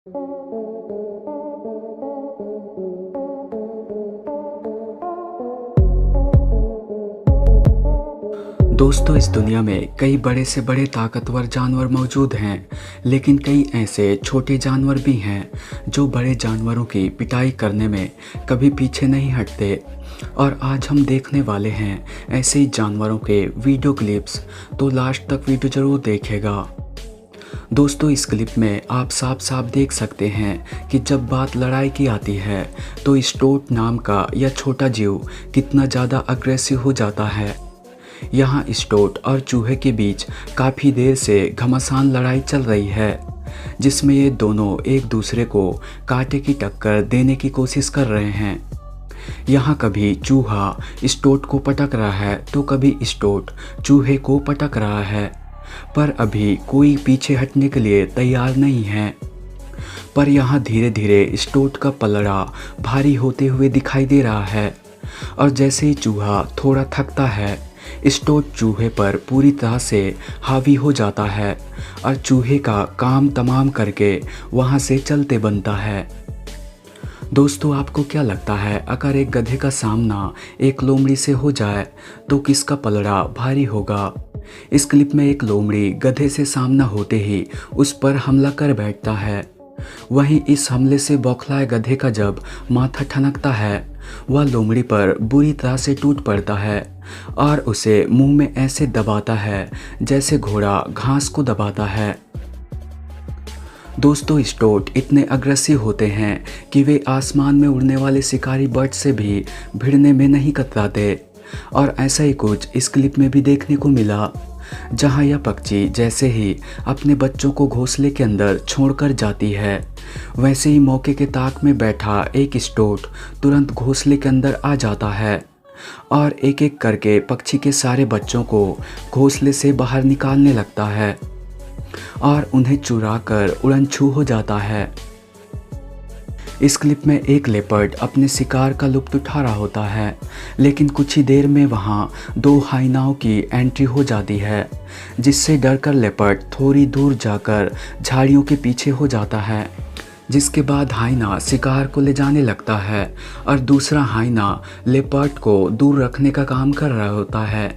दोस्तों, इस दुनिया में कई बड़े से बड़े ताकतवर जानवर मौजूद हैं, लेकिन कई ऐसे छोटे जानवर भी हैं जो बड़े जानवरों की पिटाई करने में कभी पीछे नहीं हटते। और आज हम देखने वाले हैं ऐसे ही जानवरों के वीडियो क्लिप्स, तो लास्ट तक वीडियो ज़रूर देखिएगा। दोस्तों, इस क्लिप में आप साफ साफ देख सकते हैं कि जब बात लड़ाई की आती है तो स्टोट नाम का यह छोटा जीव कितना ज़्यादा अग्रेसिव हो जाता है। यहाँ स्टोट और चूहे के बीच काफ़ी देर से घमासान लड़ाई चल रही है, जिसमें ये दोनों एक दूसरे को कांटे की टक्कर देने की कोशिश कर रहे हैं। यहाँ कभी चूहा स्टोट को पटक रहा है तो कभी स्टोट चूहे को पटक रहा है, पर अभी कोई पीछे हटने के लिए तैयार नहीं है। पर यहाँ धीरे धीरे स्टोट का पलड़ा भारी होते हुए दिखाई दे रहा है, और जैसे ही चूहा थोड़ा थकता है, स्टोट चूहे पर पूरी तरह से हावी हो जाता है और चूहे का काम तमाम करके वहाँ से चलते बनता है। दोस्तों, आपको क्या लगता है, अगर एक गधे का सामना एक लोमड़ी से हो जाए तो किसका पलड़ा भारी होगा? इस क्लिप में एक लोमड़ी गधे से सामना होते ही उस पर हमला कर बैठता है। वहीं इस हमले से बौखलाए गधे का जब माथा ठनकता है, वह लोमड़ी पर बुरी तरह से टूट पड़ता है और उसे मुंह में ऐसे दबाता है जैसे घोड़ा घास को दबाता है। दोस्तों, स्टोट इतने अग्रेसिव होते हैं कि वे आसमान में उड़ने वाले शिकारी बर्ड से भी भिड़ने में नहीं कतराते, और ऐसा ही कुछ इस क्लिप में भी देखने को मिला, जहां यह पक्षी जैसे ही अपने बच्चों को घोंसले के अंदर छोड़कर जाती है, वैसे ही मौके के ताक में बैठा एक स्टोट तुरंत घोंसले के अंदर आ जाता है और एक एक करके पक्षी के सारे बच्चों को घोंसले से बाहर निकालने लगता है और उन्हें चुराकर उड़नछू हो जाता है। इस क्लिप में एक लेपर्ड अपने शिकार का लुत्फ उठा रहा होता है, लेकिन कुछ ही देर में वहाँ दो हाइनाओं की एंट्री हो जाती है, जिससे डरकर लेपर्ड थोड़ी दूर जाकर झाड़ियों के पीछे हो जाता है। जिसके बाद हाइना शिकार को ले जाने लगता है और दूसरा हाइना लेपर्ड को दूर रखने का काम कर रहा होता है।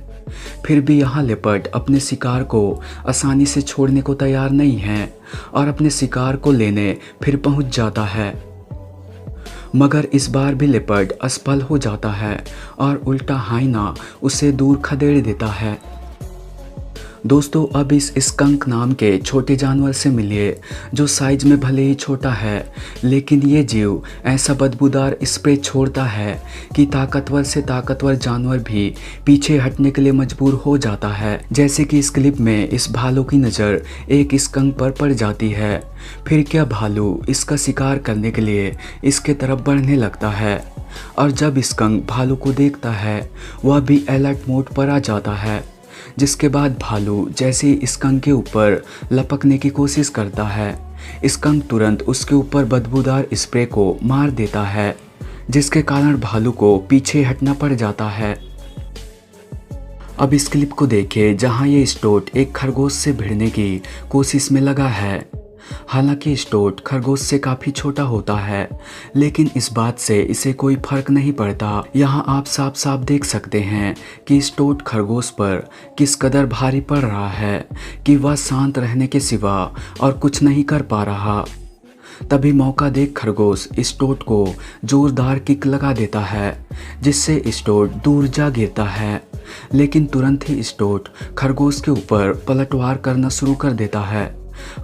फिर भी यहाँ लेपर्ड अपने शिकार को आसानी से छोड़ने को तैयार नहीं है और अपने शिकार को लेने फिर पहुँच जाता है, मगर इस बार भी लेपर्ड असफल हो जाता है और उल्टा हाइना उसे दूर खदेड़ देता है। दोस्तों, अब इस स्कंक नाम के छोटे जानवर से मिलिए, जो साइज में भले ही छोटा है, लेकिन ये जीव ऐसा बदबूदार स्प्रे छोड़ता है कि ताकतवर से ताकतवर जानवर भी पीछे हटने के लिए मजबूर हो जाता है। जैसे कि इस क्लिप में इस भालू की नज़र एक स्कंक पर पड़ जाती है, फिर क्या भालू इसका शिकार करने के लिए इसके तरफ बढ़ने लगता है, और जब स्कंक भालू को देखता है, वह भी अलर्ट मोड पर आ जाता है। जिसके बाद भालू जैसे ही स्कंक के ऊपर लपकने की कोशिश करता है, स्कंक तुरंत उसके ऊपर बदबूदार स्प्रे को मार देता है, जिसके कारण भालू को पीछे हटना पड़ जाता है। अब इस क्लिप को देखिए, जहां ये स्टोट एक खरगोश से भिड़ने की कोशिश में लगा है। हालांकि स्टोट खरगोश से काफ़ी छोटा होता है, लेकिन इस बात से इसे कोई फर्क नहीं पड़ता। यहाँ आप साफ साफ देख सकते हैं कि स्टोट खरगोश पर किस कदर भारी पड़ रहा है कि वह शांत रहने के सिवा और कुछ नहीं कर पा रहा। तभी मौका देख खरगोश स्टोट को जोरदार किक लगा देता है, जिससे स्टोट दूर जा गिरता है, लेकिन तुरंत ही स्टोट खरगोश के ऊपर पलटवार करना शुरू कर देता है,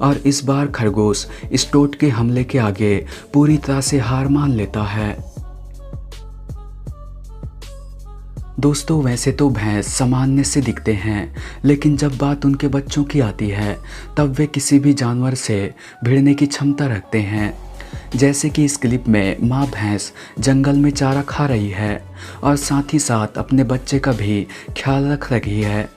और इस बार खरगोश स्टोट के हमले के आगे पूरी तरह से हार मान लेता है। दोस्तों, वैसे तो भैंस सामान्य से दिखते हैं, लेकिन जब बात उनके बच्चों की आती है तब वे किसी भी जानवर से भिड़ने की क्षमता रखते हैं। जैसे कि इस क्लिप में माँ भैंस जंगल में चारा खा रही है और साथ ही साथ अपने बच्चे का भी ख्याल रख रही है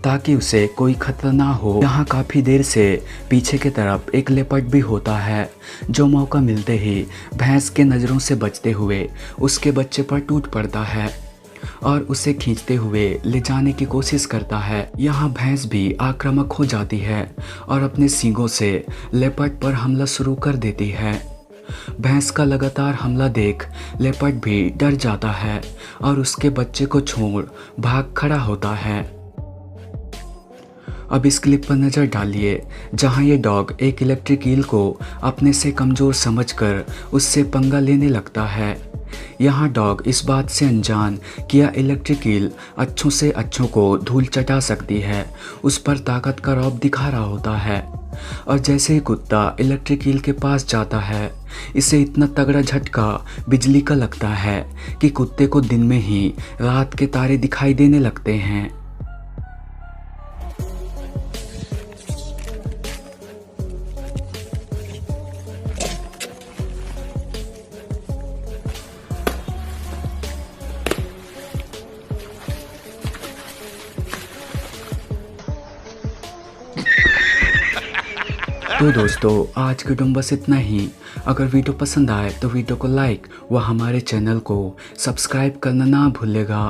ताकि उसे कोई खतरा ना हो। यहाँ काफ़ी देर से पीछे की तरफ एक लेपर्ड भी होता है, जो मौका मिलते ही भैंस के नज़रों से बचते हुए उसके बच्चे पर टूट पड़ता है और उसे खींचते हुए ले जाने की कोशिश करता है। यहाँ भैंस भी आक्रामक हो जाती है और अपने सींगों से लेपर्ड पर हमला शुरू कर देती है। भैंस का लगातार हमला देख लेपर्ड भी डर जाता है और उसके बच्चे को छोड़ भाग खड़ा होता है। अब इस क्लिप पर नज़र डालिए जहां ये डॉग एक इलेक्ट्रिक ईल को अपने से कमज़ोर समझकर उससे पंगा लेने लगता है। यहाँ डॉग इस बात से अनजान कि यह इलेक्ट्रिक ईल अच्छों से अच्छों को धूल चटा सकती है, उस पर ताकत का रौब दिखा रहा होता है। और जैसे ही कुत्ता इलेक्ट्रिक ईल के पास जाता है, इसे इतना तगड़ा झटका बिजली का लगता है कि कुत्ते को दिन में ही रात के तारे दिखाई देने लगते हैं। तो दोस्तों आज के वीडियो में बस इतना ही। अगर वीडियो पसंद आए तो वीडियो को लाइक व हमारे चैनल को सब्सक्राइब करना ना भूलेगा।